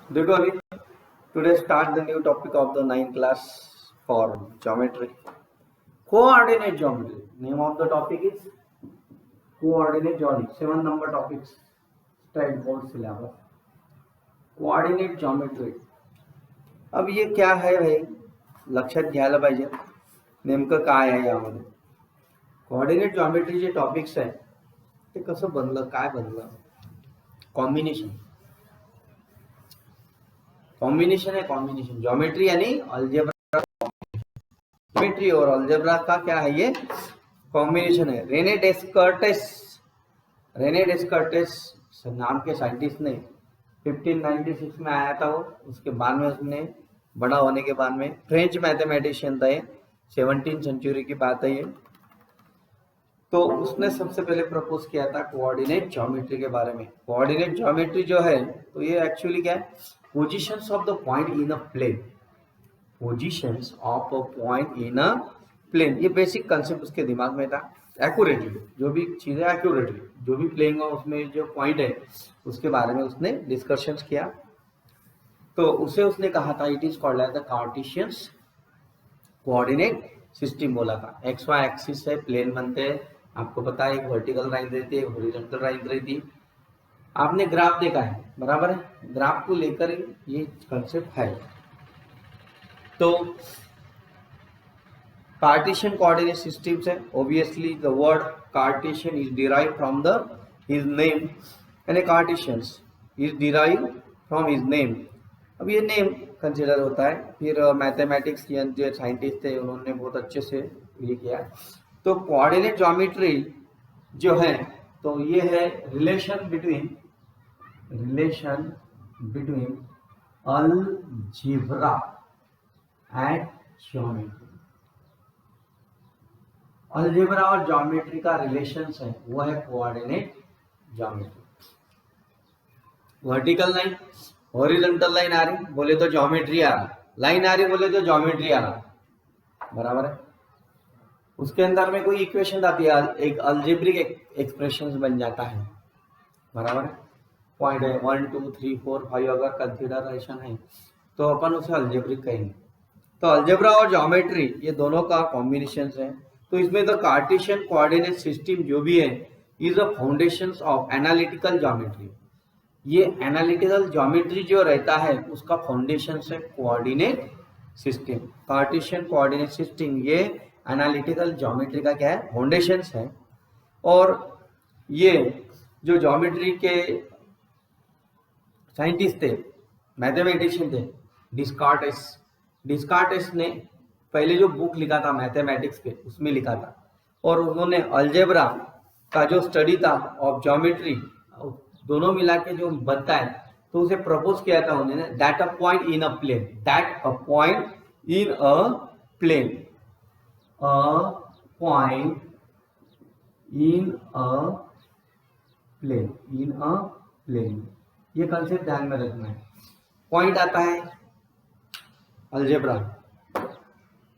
देखो अभी today start the new topic of the 9th class for geometry coordinate geometry name of the topic is coordinate geometry 7 number topics state board syllabus coordinate geometry. अब ये क्या है भाई लक्षात घ्यायला पाहिजे नेमकं काय आहे यामध्ये कोऑर्डिनेट ज्योमेट्री जे टॉपिक्स आहे ते कसं बनलं काय बनलं कॉम्बिनेशन है कॉम्बिनेशन ज्योमेट्री यानी अलजेब्रा ज्योमेट्री और अलजेब्रा का क्या है ये कॉम्बिनेशन है। रेने डेस्कर्टेस नाम के साइंटिस्ट ने 1596 में आया था वो। उसके बाद में उसने बड़ा होने के बाद में फ्रेंच मैथमेटिशियन था ये 17th सेंचुरी की बात है ये। तो उसने सबसे पहले प्रपोज किया था कोऑर्डिनेट ज्योमेट्री के बारे में। कोऑर्डिनेट ज्योमेट्री जो है तो ये एक्चुअली क्या है positions of the point in a plane positions of a point in a plane ये बेसिक कंसेप्ट उसके दिमाग में था। एक्यूरेटली जो भी चीज़ है एक्यूरेटली जो भी प्लेइंग हो उसमें जो पॉइंट है उसके बारे में उसने डिस्कशंस किया। तो उसे उसने कहा था it is called as the Cartesians coordinate system बोला था। एक्स वाई एक्सिस है प्लेन बनते हैं आपको पता है एक वर्टिकल लाइन रहती है एक हॉरिजॉन्टल लाइन रहती है। आपने ग्राफ देखा है बराबर है ग्राफ को लेकर ये कंसेप्ट है। तो कार्टेशियन कोऑर्डिनेट सिस्टम्स है obviously the word Cartesian is derive from the his name यानी Cartesians is derive from his name. अब ये नेम कंसिडर होता है फिर मैथमेटिक्स जो साइंटिस्ट थे उन्होंने बहुत अच्छे से ये किया। तो कोऑर्डिनेट ज्योमेट्री जो है तो ये है relation between algebra and geometry. Algebra और ज्योमेट्री का रिलेशंस है वो है coordinate geometry. Vertical line horizontal line आ रही बोले तो ज्योमेट्री आ रहा लाइन आ रही बोले तो ज्योमेट्री आ रहा बराबर है। उसके अंदर में कोई इक्वेशन आती है एक अलजेब्रिक एक्सप्रेशन बन जाता है बराबर है। पॉइंट है 1 2 3 4 5 अगर कंसिडरेशन है तो अपन उसे अलजेब्रिक कहेंगे। तो अलजेब्रा और ज्योमेट्री ये दोनों का कॉम्बिनेशन है। तो इसमें द कार्टेशियन कोऑर्डिनेट सिस्टम जो भी है is the foundation of analytical geometry. ये एनालिटिकल ज्योमेट्री जो रहता है उसका फाउंडेशन है coordinate system. Cartesian coordinate system ये एनालिटिकल ज्योमेट्री का क्या है फाउंडेशन है। और ये जो ज्योमेट्री के साइंटिस्ट थे मैथमेटिशियन थे डिस्कार्टेस ने पहले जो बुक लिखा था मैथमेटिक्स पे उसमें लिखा था और उन्होंने अलजेब्रा का जो स्टडी था ऑफ ज्योमेट्री दोनों मिला के जो बनता है तो उसे प्रपोज किया था उन्होंने that a point in a plane ये कंसेप्ट ध्यान में रखना है। पॉइंट आता है अलजेब्रा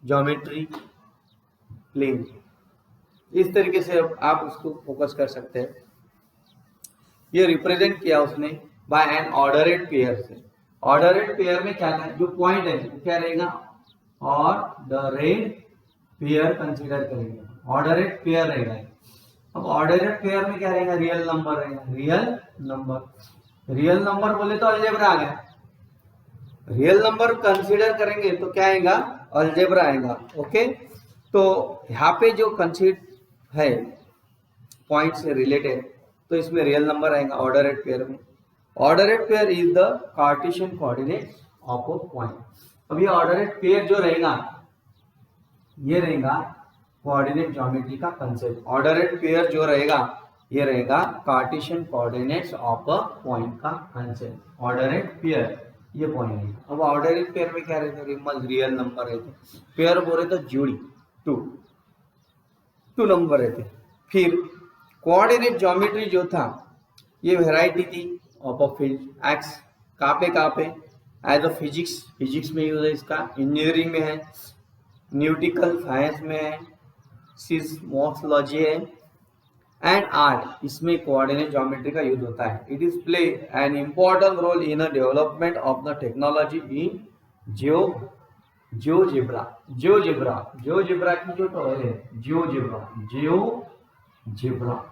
ज्योमेट्री प्लेन इस तरीके से आप उसको फोकस कर सकते हैं। ये रिप्रेजेंट किया उसने बाय एन ऑर्डरेड पेयर से। ऑर्डरेड पेयर में क्या है जो पॉइंट है वो क्या रहेगा ऑर्डरेड पेयर कंसीडर करेंगे ऑर्डरेड पेयर रहेगा। अब ऑर्डरेड पेयर में क्या रहेगा रियल नंबर रहेगा रियल नंबर बोले तो अलजेब्रा आ गया। रियल नंबर कंसीडर करेंगे तो क्या आएगा अलजेब्रा आएगा। ओके तो यहाँ पे जो कंसीडर है पॉइंट से रिलेटेड तो इसमें रियल नंबर आएगा ऑर्डरेड पेयर में। Ordered pair is the Cartesian coordinate of a point. अब ये ऑर्डरेड पेयर जो रहेगा ये रहेगा कोऑर्डिनेट ज्योमेट्री का कंसेप्ट। ऑर्डरेड पेयर जो रहेगा ये रहेगा Cartesian coordinates of a point का कंसेप्ट। ऑर्डरेड पेयर ये पॉइंट है। अब ऑर्डरेड पेयर में क्या रहता है रियल नंबर रहते पेयर बोले तो जोड़ी टू नंबर रहते। फिर कोऑर्डिनेट ज्योमेट्री जो था ये वैरायटी थी ऑफ अ फील्ड एक्स कहाँ पे एज अ फिजिक्स में यूज है इसका इंजीनियरिंग में है न्यूटिकल साइंस में है सिस्मोलॉजी है एंड आर्ट, इसमें कोऑर्डिनेट ज्योमेट्री का यूज होता है। It is play an important role in a development of the technology in GeoGebra. GeoGebra की जो टॉयल है, जियोजेब्रा,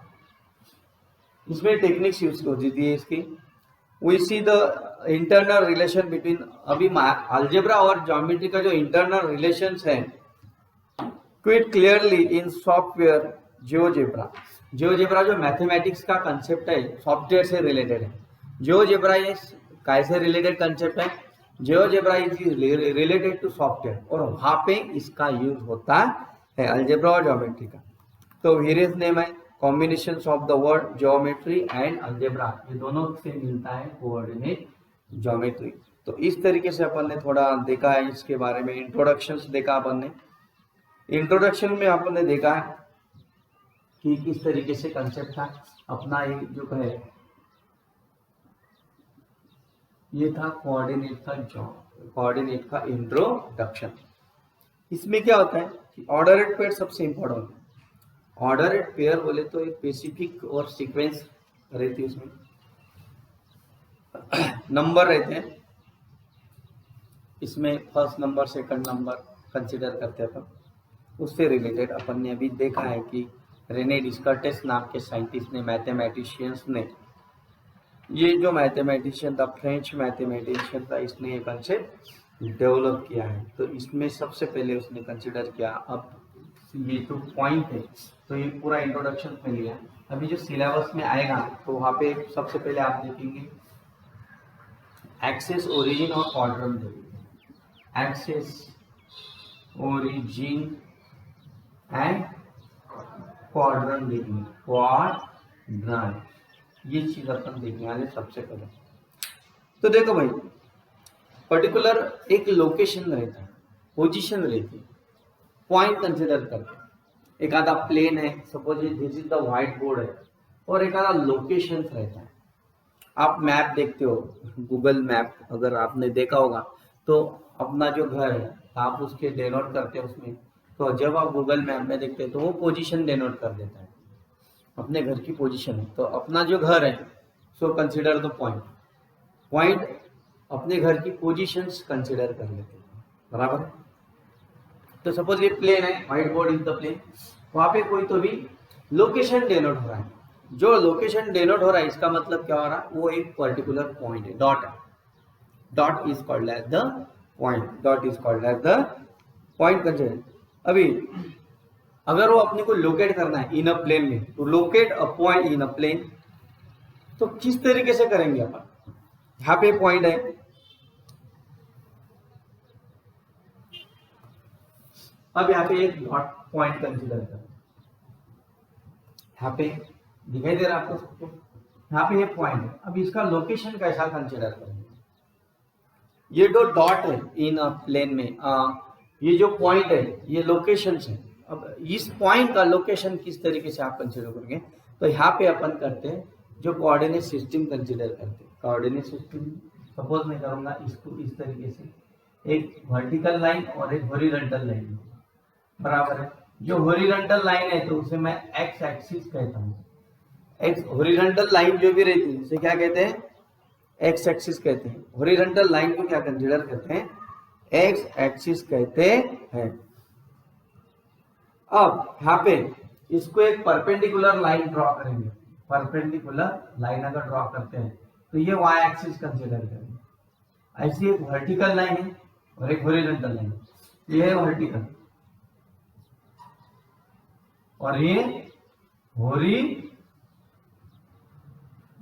इसमें टेक्निक्स यूज होती थी इसकी। We see the internal relation between, अभी अलजेब्रा और ज्योमेट्री का जो इंटरनल रिलेशंस है quite clearly in software GeoGebra. GeoGebra जो मैथमेटिक्स का कंसेप्ट है, सॉफ्टवेयर से रिलेटेड है। जियोजेब्रा ये कैसे रिलेटेड कंसेप्ट है? GeoGebra is related to software, और वहां पे इसका यूज होता है अलजेब्रा और ज्योमेट्री का। तो वेरियस नेम है combination of the word geometry and algebra, ये दोनों से मिलता है कोऑर्डिनेट ज्योमेट्री। तो इस तरीके से अपन ने थोड़ा देखा है इसके बारे में। इंट्रोडक्शन देखा अपन ने, इंट्रोडक्शन में अपन ने देखा है कि किस तरीके से कंसेप्ट था अपना। ये जो है ये था कोऑर्डिनेट का इंट्रोडक्शन। इसमें क्या होता है कि ऑर्डरेड पेयर सबसे इंपॉर्टेंट होता है। ऑर्डरेड पेयर बोले तो एक स्पेसिफिक और सीक्वेंस रहती है, उसमें नंबर रहते हैं। इसमें first number second number consider करते हैं अपन। उससे रिलेटेड अपन ने अभी देखा है कि रेने डिस्कार्टेस नाम के साइंटिस्ट ने, मैथमेटिशियंस ने, ये जो मैथमेटिशियन था, फ्रेंच मैथमेटिशियन था, इसने ये कंसेप्ट डेवलप किया है। तो इसमें सबसे पहले उसने कंसिडर किया, अब ये जो पॉइंट है तो ये पूरा इंट्रोडक्शन में लिया। अभी जो सिलेबस में आएगा तो वहाँ पे सबसे पहले आप देखेंगे एक्सेस, ओरिजिन और क्वाड्रेंट देखेंगे। एक्सेस, ओरिजिन एंड क्वाड्रेंट देखेंगे। क्वाड्रेंट, ये चीज अपन देखने वाले सबसे पहले। तो देखो भाई, पर्टिकुलर एक लोकेशन रहता है, पोजीशन रहती है, पॉइंट कंसिडर करते हैं। एक आधा प्लेन है, suppose this is the white board है, और एक आधा लोकेशन रहता है। आप मैप देखते हो, गूगल मैप अगर आपने देखा होगा तो अपना जो घर है आप उसके डिनोट करते हैं उसमें। तो जब आप गूगल मैप में देखते हैं तो वो पोजीशन डिनोट कर देता है, अपने घर की पोजीशन है। तो अपना जो घर है सो कंसिडर द पॉइंट अपने घर की पोजीशंस कंसिडर कर लेते हैं, बराबर। तो सपोज ये प्लेन है, whiteboard is the plane, वहां पे कोई तो भी लोकेशन डिनोट हो रहा है। जो लोकेशन डिनोट हो रहा है इसका मतलब क्या हो रहा है, वो एक पर्टिकुलर पॉइंट है, डॉट है। Dot is called as the point, dot is called as the point consider. अभी अगर वो अपने को लोकेट करना है इन अ प्लेन में, तो locate a point in a plane, तो किस तरीके से करेंगे अपन? यहाँ पे पॉइंट है, अब यहाँ पे एक डॉट पॉइंट कंसिडर करें। यहाँ पे दिखाई दे रहा है आपको सबको, यहाँ पे ये पॉइंट है। अब इसका लोकेशन कैसा कंसिडर करेंगे? ये जो डॉट है इन अ प्लेन में, ये जो पॉइंट है ये लोकेशन है। अब इस पॉइंट का लोकेशन किस तरीके से आप कंसिडर करेंगे? तो यहाँ पे अपन करते हैं जो कोऑर्डिनेट सिस्टम कंसिडर करते हैं। कोऑर्डिनेट सिस्टम सपोज मैं करूंगा इसको इस तरीके से, एक वर्टिकल लाइन और एक हॉरिजॉन्टल लाइन, बराबर है। जो हॉरिजॉन्टल लाइन है तो उसे मैं एक्स एक्सिस कहता हूँ। एक्स हॉरिजॉन्टल लाइन जो भी रहती है उसे क्या कहते हैं? एक्स एक्सिस कहते हैं। हॉरिजॉन्टल लाइन को क्या कंसिडर करते हैं? एक्स एक्सिस कहते हैं। अब यहाँ पे इसको एक परपेंडिकुलर लाइन ड्रॉ करेंगे। परपेंडिकुलर लाइन अगर ड्रॉ करते हैं तो ये वाई एक्सिस कंसिडर करेंगे। ऐसी एक वर्टिकल लाइन है और एक हॉरिजॉन्टल लाइन, ये है वर्टिकल और ये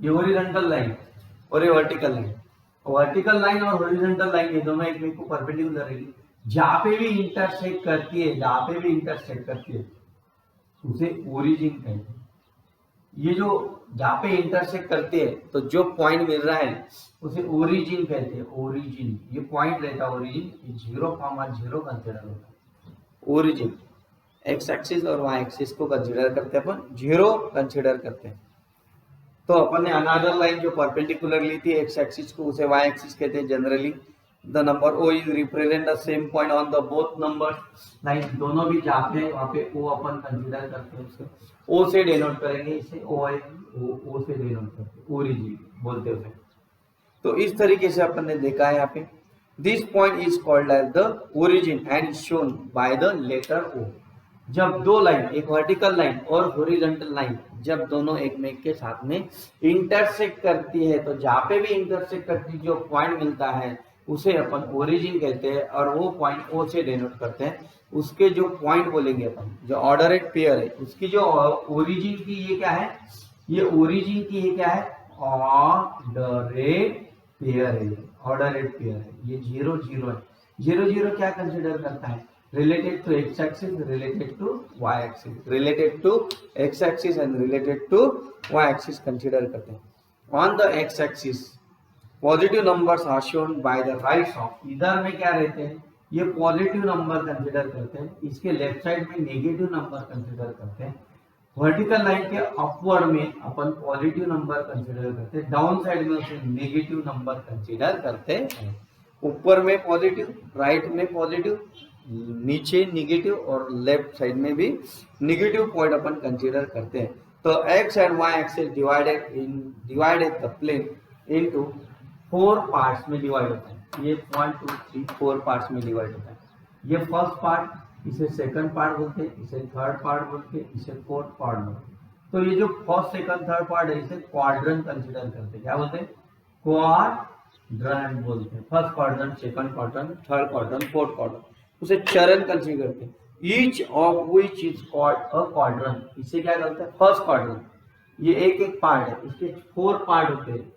हॉरिजॉन्टल लाइन और ये वर्टिकल लाइन। वर्टिकल लाइन और हॉरिजॉन्टल लाइन ये दोनों एक दूसरे को परपेंडिकुलर रहेगी। जहां पे भी इंटरसेक्ट करती है, उसे ओरिजिन कहते हैं। ये जो जहां पे इंटरसेक्ट करती है तो जो पॉइंट मिल रहा है उसे ओरिजिन कहते हैं। ओरिजिन, ये पॉइंट रहता है ओरिजिन, 0,0 कंसिडर होता है ओरिजिन। एक्स एक्सिस और वाई एक्सिस को कंसिडर करते हैं अपन, 0 कंसिडर करते हैं। तो अपन ने अनदर लाइन जो परपेंडिकुलर ली थी एक्स एक्सिस को, उसे वाई एक्सिस कहते हैं generally. The number O is represent the same point on the both number line, दोनों भी जाते हैं वहां पे ओ अपन कंसिडर करते हैं उसको। ओ से डिनोट करेंगे इसे, ओ से डिनोट करते, ओरिजिन बोलते हैं उसे। तो इस तरीके से अपन ने देखा है यहाँ पे, this point is called as the origin and shown by the letter O. जब दो लाइन, एक वर्टिकल लाइन और हॉरिजॉन्टल लाइन, जब दोनों एक में के साथ में इंटरसेक्ट करती है, तो जहाँ पे भी इंटरसेक्ट करती जो पॉइंट मिलता है उसे अपन ओरिजिन कहते हैं, और वो पॉइंट ओ से डिनोट करते हैं। उसके जो पॉइंट बोलेंगे अपन, जो ऑर्डरेट पेयर है, उसकी जो ओरिजिन की ये क्या है, ये ओरिजिन की ये क्या है, ऑर्डरेट पेयर है, ऑर्डरेट पेयर है। ये 0 0 है, 0 0 क्या कंसिडर करता है, related to x axis, related to y axis, related to x axis and related to y axis consider करते हैं। on the x axis positive numbers are shown by the right of, इधर में क्या रहते हैं, ये पॉजिटिव नंबर कंसिडर करते हैं, इसके लेफ्ट साइड में नेगेटिव नंबर कंसिडर करते हैं। वर्टिकल लाइन के अपवर्ड में अपन पॉजिटिव नंबर कंसिडर करते हैं, डाउन साइड में उसे नेगेटिव नंबर कंसिडर करते हैं। ऊपर में पॉजिटिव, राइट में पॉजिटिव, नीचे निगेटिव, और लेफ्ट साइड में भी निगेटिव पॉइंट अपन कंसीडर करते हैं। तो x and y axis divided the plane into 4 parts में डिवाइड होता है। ये 1 2 3 4 पार्ट्स में डिवाइड होता है। ये फर्स्ट पार्ट, इसे सेकंड पार्ट बोलते हैं, इसे थर्ड पार्ट बोलते हैं, इसे फोर्थ पार्ट बोलते हैं। तो ये जो फर्स्ट सेकंड थर्ड पार्ट है, इसे क्वाड्रेंट कंसीडर करते हैं। क्या बोलते हैं, क्वाड्रेंट बोलते हैं। First quadrant, second quadrant, third quadrant, fourth quadrant, उसे चरण कंसीडर करते हैं। Each of which is called a quadrant, इसे क्या करते हैं, फर्स्ट क्वाड्रेंट। ये एक एक पार्ट है, इसके 4 पार्ट होते हैं।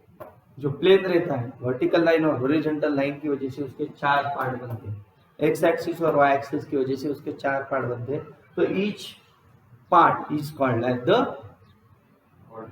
जो प्लेन रहता है, वर्टिकल लाइन और हॉरिजॉन्टल लाइन की वजह से उसके 4 पार्ट बनते हैं, एक्स एक्सिस और वाई एक्सिस की वजह से उसके 4 पार्ट बनते हैं। तो each part is called as the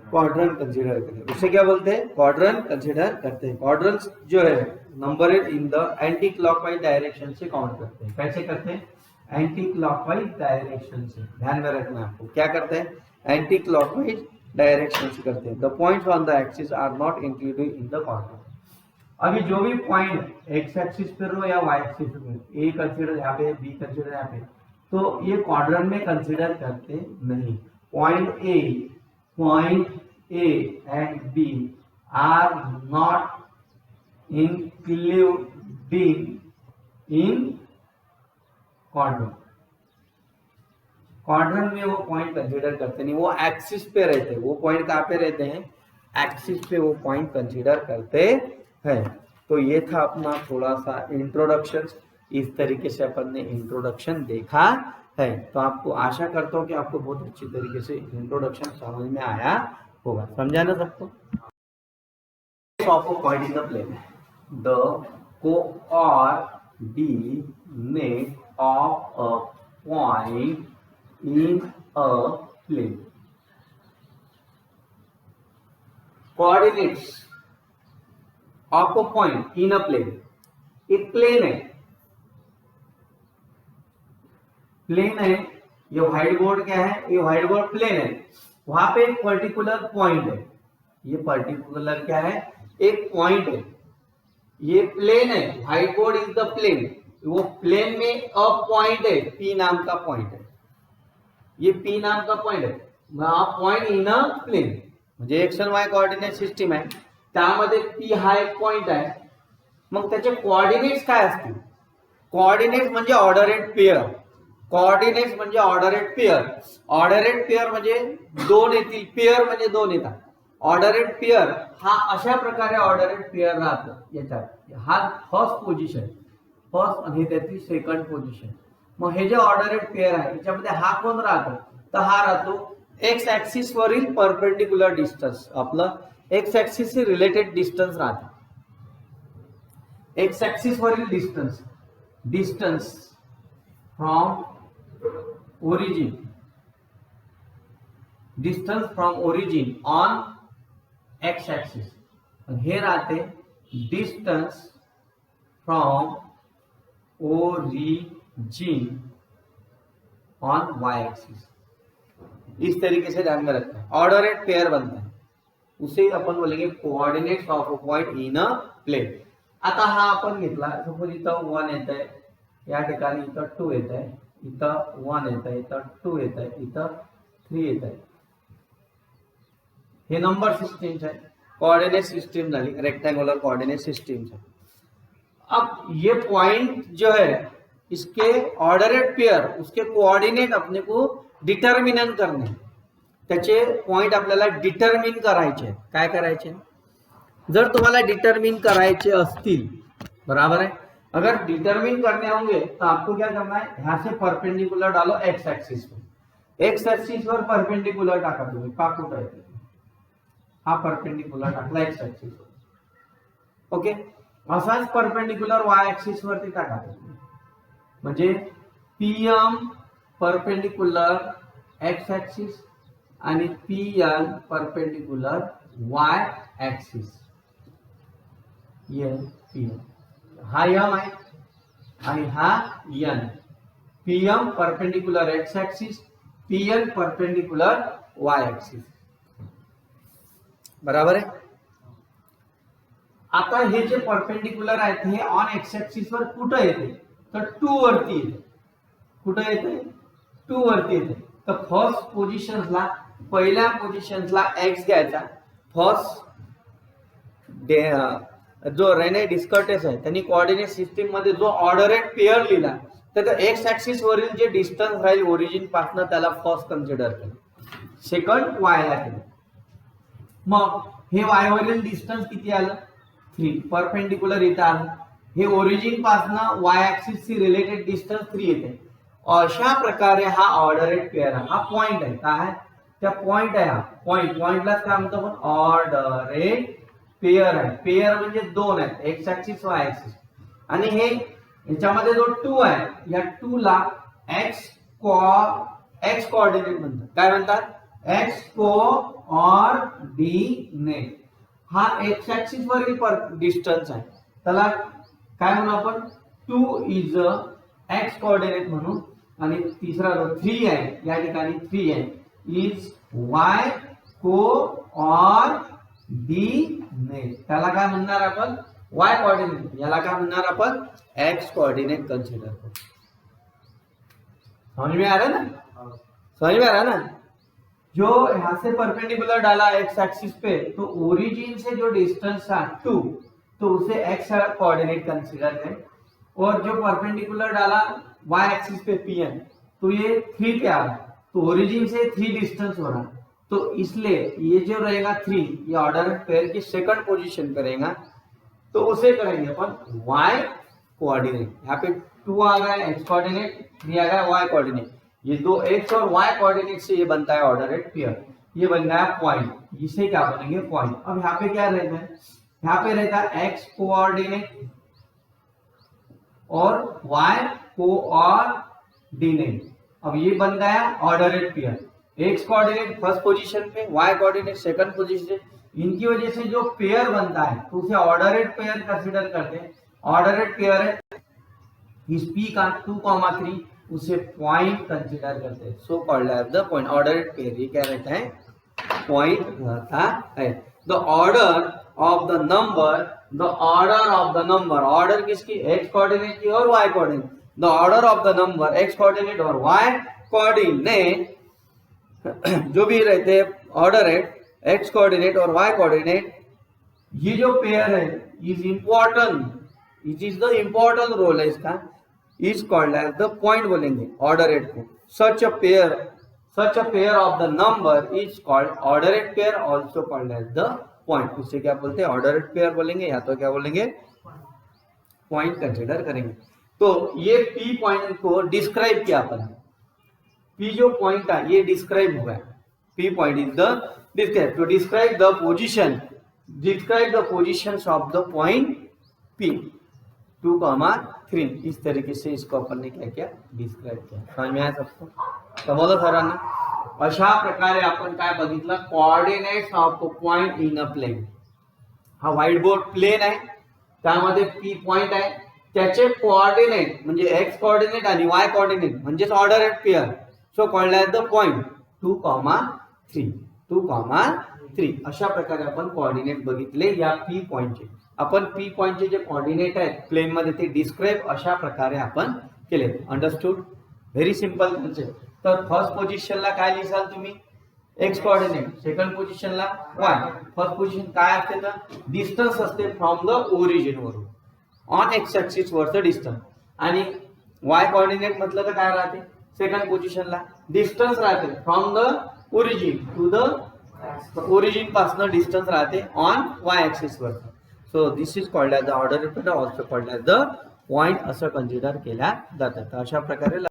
quadrant consider करते हैं। उसे क्या बोलते हैं, क्वाड्रेंट कंसीडर करते हैं। क्वाड्रेंट्स जो है numbered in the anticlockwise direction से काउंट करते हैं। कैसे करते हैं, एंटी क्लॉकवाइज डायरेक्शन से, ध्यान में रखना आपको, क्या करते हैं, एंटी क्लॉकवाइज डायरेक्शन से करते हैं। The points on the axis are not included in the quadrant. अभी जो भी पॉइंट एक्स एक्सिस पर हो या वाई एक्सिस पर, ए कंसीडर यहाँ पे, बी कंसीडर यहाँ पे, तो ये क्वाड्रेंट में कंसीडर करते नहीं। Point A and B are not included in quadrant। Quadrant में वो पॉइंट कंसीडर करते नहीं, वो एक्सिस पे रहते हैं। वो पॉइंट कहाँ पे रहते हैं, एक्सिस पे वो पॉइंट कंसीडर करते हैं। तो ये था अपना थोड़ा सा इंट्रोडक्शन। इस तरीके से अपन ने इंट्रोडक्शन देखा है। तो आपको आशा करता हूँ कि आपको बहुत अच्छी तरीके से इंट्रोडक्शन समझ में आया होगा। समझा ना सबको। Of a point in the plane, the coordinate of a point in a plane. Coordinates of a point in a plane, एक प्लेन है, प्लेन है, ये व्हाइट बोर्ड क्या है, ये व्हाइट बोर्ड प्लेन है। वहां पे एक पर्टिकुलर पॉइंट है, ये पर्टिकुलर क्या है, एक पॉइंट है। ये प्लेन है, whiteboard is the plane, वो प्लेन में अ पॉइंट है, पी नाम का पॉइंट है, ये पी नाम का पॉइंट है। पॉइंट इन अ प्लेन म्हणजे एक्स आणि वाय कोऑर्डिनेट सिस्टीम आहे, त्यामध्ये पी हा एक पॉइंट आहे। मग त्याचे कोऑर्डिनेट्स काय असतील, कोऑर्डिनेट्स म्हणजे ऑर्डरेट पेयर, कोऑर्डिनेट्स म्हणजे ऑर्डरेट पेयर, ऑर्डरेट पेयर म्हणजे दोन येतील, पेयर म्हणजे दोन येतात। ऑर्डरेट पेयर हा अशा प्रकारे ऑर्डरेट पेयर राहतं, याच्यात हा फर्स्ट पोझिशन, फर्स्ट आणि त्याची सेकंड पोझिशन। मग हे जे ऑर्डरेट पेयर आहे याच्यामध्ये हा कोण राहतो, तर हा राहतो एक्स ऍक्सिस वरील परपेंडिक्युलर डिस्टन्स, आपलं एक्स ऍक्सिस से रिलेटेड डिस्टन्स राहतं। एक्स ऍक्सिस वरील distance, distance from origin, distance from origin on x axis, and here आते distance from origin on y axis। इस तरीके से ध्यान में रखना है, ऑर्डरेट पेयर बनता है, उसे अपन बोलेंगे coordinates of a point in a plane. आता हा आपण घेतला, सपोज इथं 1 येत आहे, या ठिकाणी इथं 2 येत आहे, इथं 1 येत आहे, इथं 2 येत आहे, इथं 3 येत आहे. हे नंबर सिस्टम्स है, कोऑर्डिनेट सिस्टम झाली, रेक्टेंगुलर कोऑर्डिनेट सिस्टम्स है. अब ये पॉइंट जो है इसके ऑर्डरेट पेयर, उसके कोऑर्डिनेट अपने को डिटर्मिनन करणे, त्याचे पॉइंट आपल्याला डिटर्मिन करायचे. काय करायचे? जर तुम्हाला डिटर्मिन करायचे असतील, बराबर है, अगर डिटर्मिन करने होंगे तो आपको क्या करना है, यहाँ से परपेंडिकुलर डालो एक्स एक्सिस पे. एक्स एक्सिस वर परपेंडिकुलर टाका तुम्ही, पाकूट आहे हा परपेंडिकुलर टाकला एक्स एक्सिस वर. ओके, असाच परपेंडिकुलर वाय एक्सिस वरती टाका म्हणजे पीएम परपेंडिकुलर एक्स एक्सिस आणि पीएन परपेंडिकुलर वाय एक्सिस. ये पीएम हा एम आहे आणि हा N. PM perpendicular X axis, PN perpendicular Y axis. बराबर आहे. आता हे जे परपेंडिकुलर आहेत हे ऑन एक्स एक्सिस वर कुठे येते, तर 2 वरती येते. कुठे येते? 2 वरती येते. तर फर्स्ट पोझिशनला, पहिल्या पोझिशनला एक्स घ्यायचा. फर्स्ट जो रेने डिस्कर्टेस आहे त्यांनी कोऑर्डिनेट सिस्टीम मध्ये जो ऑर्डरेट पेयर लिहिला, तर एक्स ऍक्सिस वरील जे डिस्टन्स राहील ओरिजिन पासून त्याला फर्स्ट कन्सिडर केलं, सेकंड वाय ला केलं. मग हे वाय वरील डिस्टन्स किती आलं? 3. परपेंडिकुलर इथं आलं. हे ओरिजिन पासून वाय ऍक्सिस ची रिलेटेड डिस्टन्स 3 येते. अशा प्रकारे हा ऑर्डरेट पेयर हा पॉइंट आहे. काय? त्या पॉइंट आहे. हा पॉइंटलाच काय म्हणतो आपण? ऑर्डरेट पेयर आहे. पेयर म्हणजे 2 आहेत, एक्स ऍक्सिस वाय ऍक्सिस. आणि हे याच्यामध्ये जो 2 आहे, या 2 ला एक्स कोऑर्डिनेट म्हणतात. काय म्हणतात? X coordinate. हा एक्स ऍक्सिस वरील डिस्टन्स आहे, त्याला काय म्हणू आपण? 2 इज एक्स कोऑर्डिनेट म्हणू. आणि तिसरा जो 3 आहे, या ठिकाणी 3 आहे, इज वाय कोऑर्डिनेट. त्याला काय म्हणणार आपण? वाय कोऑर्डिनेट. याला काय म्हणणार आपण? एक्स कोऑर्डिनेट कंसीडर करू. समझ में आ रहा है ना? समझ में आ रहा है ना? जो यहां से परपेंडिकुलर डाला एक्स एक्सिस पे, तो ओरिजिन से जो डिस्टेंस था 2, तो उसे एक्स कोऑर्डिनेट कंसीडर करें. और जो परपेंडिकुलर डाला वाई एक्सिस पे पीएन, तो ये 3 पे आ रहा है, तो ओरिजिन से 3 डिस्टेंस हो रहा है. तो इसलिए ये जो रहेगा 3, ये ऑर्डर पेयर की सेकंड पोजीशन करेगा, तो उसे करेंगे अपन वाई कोऑर्डिनेट. यहाँ पे 2 आ गया एक्स कोऑर्डिनेट, 3 आ गया वाई कोऑर्डिनेट. ये दो एक्स और वाई कोऑर्डिनेट से ये बनता है ऑर्डरेट पेयर. ये बन गया पॉइंट. इसे क्या बनेंगे? पॉइंट. अब यहाँ पे क्या रहता है? यहाँ पे रहता है एक्स कोऑर्डिनेट और वाई कोऑर्डिनेट. अब ये बन गया ordered pair. X coordinate first position पे, वाई कोऑर्डिनेट सेकंड पोजीशन. इनकी वजह से जो पेयर बनता है तो उसे ऑर्डरेट पेयर कंसीडर करते हैं. ऑर्डरेट पेयर है इस पी का 2,3, उसे पॉइंट कंसीडर करते हैं. So called as the point. Ordered pair ये क्या रहता है? पॉइंट रहता है. The order of the number, the order of the number, order किसकी? एक्स कोऑर्डिनेट की और Y coordinate. The order of the number X coordinate और वाई कोऑर्डिनेट जो भी रहते हैं ऑर्डरेट एक्स कोऑर्डिनेट और वाई कोऑर्डिनेट, ये जो पेयर है is important. It is the important role है इसका. Is called as the point बोलेंगे ऑर्डरेट को. Such a pair of the number is called ordered pair, also called as the point. उससे क्या बोलते हैं? ऑर्डरेट पेयर बोलेंगे, या तो क्या बोलेंगे? पॉइंट कंसिडर करेंगे. तो ये पी पॉइंट को डिस्क्राइब किया अपन. पी जो पॉइंट है ये डिस्क्राइब हुआ है. P point is the describe, to describe the position, describe the positions of the point P 2,3. इस तरीके से इसको अपन ने क्या किया? डिस्क्राइब किया. समझ में आया सबको? समजलं सरांना? अशा प्रकारे आपण काय बघितलं? Coordinates of point in a plane. हा व्हाईट बोर्ड प्लेन आहे, त्यामध्ये पी पॉइंट आहे, त्याचे कोऑर्डिनेट म्हणजे एक्स कोऑर्डिनेट आणि वाय कोऑर्डिनेट म्हणजेच ordered pair. So called as the point 2,3. 2,3 अशा प्रकारे आपण कोऑर्डिनेट बघितले या पी पॉइंटचे. आपण पी पॉइंटचे जे कोऑर्डिनेट आहेत प्लेन मध्ये ते डिस्क्राइब अशा प्रकारे आपण केले. अंडरस्टूड? Very simple concept. तर फर्स्ट पोझिशनला काय लिहिसाल तुम्ही एक्स कोऑर्डिनेट, सेकंड पोझिशनला वाय. फर्स्ट पोझिशन काय असते तर डिस्टन्स असते फ्रॉम द ओरिजिन वरून, ऑन एक्स ऍक्सिस वरचं डिस्टन्स. आणि वाय कोऑर्डिनेट म्हटलं तर काय राहते सेकंड पोझिशनला डिस्टन्स राहते from the origin to the origin पासून डिस्टन्स राहते ऑन वाय ऍक्सिस वर. So this is called as the order, also called as the point असं कन्सिडर केल्या जातात. अशा प्रकारे